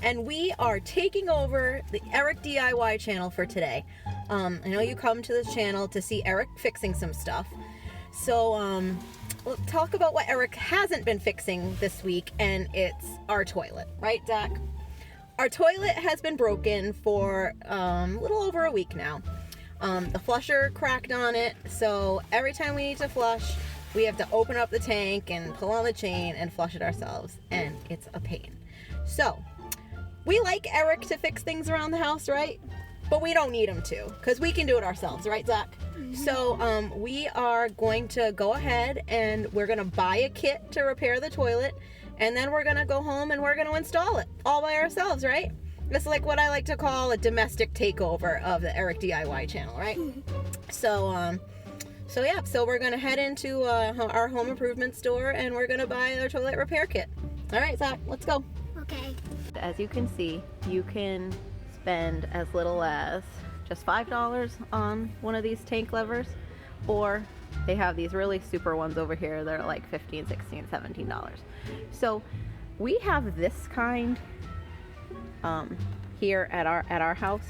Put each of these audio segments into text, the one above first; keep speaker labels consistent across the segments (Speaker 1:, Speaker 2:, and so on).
Speaker 1: and we are taking over the Eric DIY channel for today. I know you come to this channel to see Eric fixing some stuff, so we'll talk about what Eric hasn't been fixing this week, and it's our toilet, right, Zach? Our toilet has been broken for a little over a week now. The flusher cracked on it, so every time we need to flush, we have to open up the tank and pull on the chain and flush it ourselves, and it's a pain. So, we like Eric to fix things around the house, right? But we don't need him to, because we can do it ourselves, right, Zach? Mm-hmm. So, we are going to go ahead and we're going to buy a kit to repair the toilet, and then we're going to go home and we're going to install it all by ourselves, right? It's like what I like to call a domestic takeover of the Eric DIY channel, right? So we're gonna head into our home improvement store and we're gonna buy our toilet repair kit. All right, Zach, let's go.
Speaker 2: Okay.
Speaker 1: As you can see, you can spend as little as just $5 on one of these tank levers, or they have these really super ones over here that are like $15, $16, $17. So we have this kind here at our house,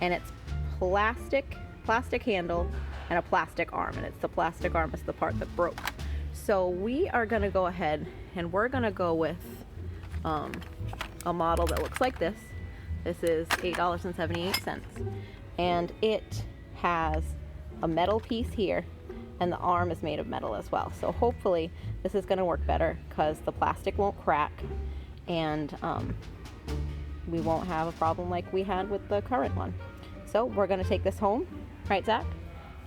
Speaker 1: and it's plastic handle and a plastic arm, and it's the plastic arm is the part that broke. So we are gonna go ahead and we're gonna go with a model that looks like this. This is $8.78, and it has a metal piece here, and the arm is made of metal as well. So hopefully this is gonna work better because the plastic won't crack, and we won't have a problem like we had with the current one. So we're gonna take this home, right, Zach?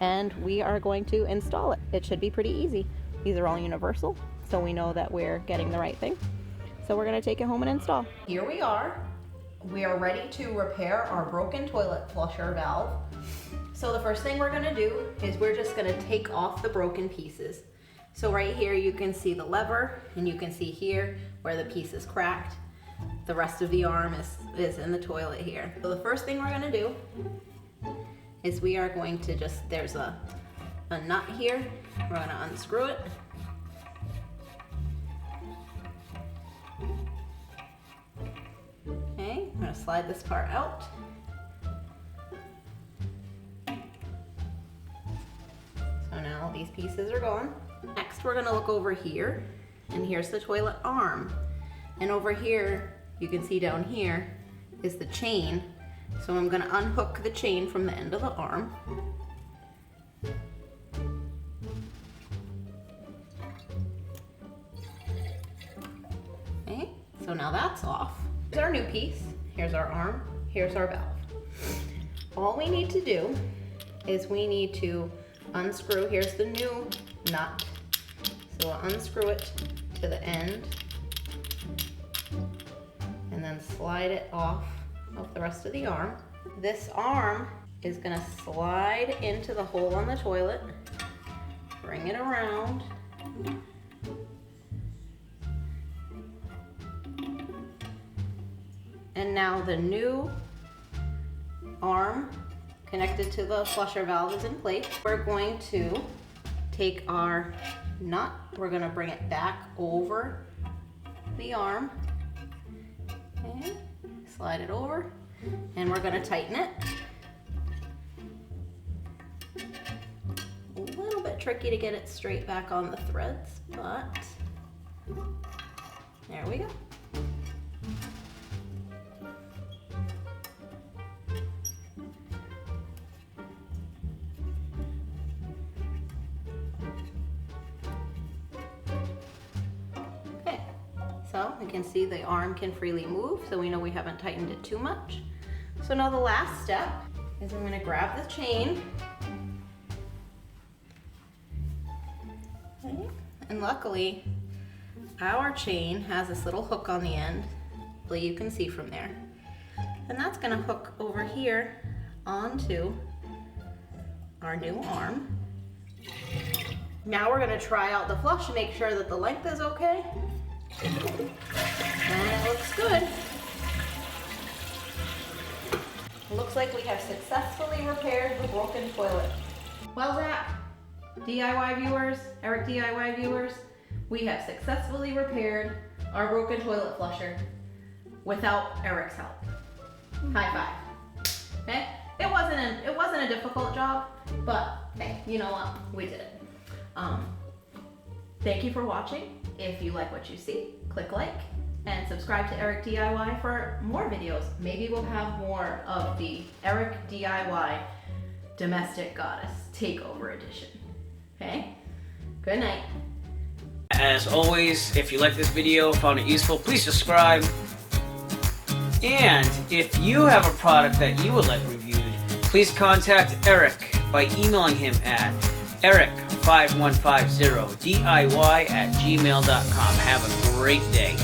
Speaker 1: And we are going to install it. It should be pretty easy. These are all universal, so we know that we're getting the right thing. So we're gonna take it home and install. Here we are. We are ready to repair our broken toilet flusher valve. So the first thing we're gonna do is we're just gonna take off the broken pieces. So right here you can see the lever, and you can see here where the piece is cracked. The rest of the arm is in the toilet here. So the first thing we're gonna do is we are going to there's a nut here. We're gonna unscrew it. Okay, I'm gonna slide this part out. So now these pieces are gone. Next, we're gonna look over here, and here's the toilet arm. And over here, you can see down here is the chain. So I'm gonna unhook the chain from the end of the arm. Okay, so now that's off. Here's our new piece. Here's our arm. Here's our valve. All we need to do is we need to unscrew. Here's the new nut. So we'll unscrew it to the end and then slide it off of the rest of the arm. This arm is gonna slide into the hole on the toilet, bring it around, and now the new arm connected to the flusher valve is in place. We're going to take our nut, we're gonna bring it back over the arm, okay. Slide it over, and we're gonna tighten it. A little bit tricky to get it straight back on the threads, but there we go. Okay, so we can see the arm can freely move, so we know we haven't tightened it too much. So now the last step is I'm gonna grab the chain. Okay. And luckily, our chain has this little hook on the end, that you can see from there. And that's gonna hook over here onto our new arm. Now we're gonna try out the flush and make sure that the length is okay. And it looks good. It looks like we have successfully repaired the broken toilet. Well, Zach, DIY viewers, Eric DIY viewers, we have successfully repaired our broken toilet flusher. without Eric's help. High five. Okay? It wasn't a difficult job, but hey, you know what? We did it. Thank you for watching. If you like what you see, click like and subscribe to Eric DIY for more videos. Maybe we'll have more of the Eric DIY Domestic Goddess Takeover Edition. Okay? Good night.
Speaker 2: As always, if you like this video, found it useful, please subscribe. And if you have a product that you would like reviewed, please contact Eric by emailing him at eric5150diy@gmail.com. Have a great day.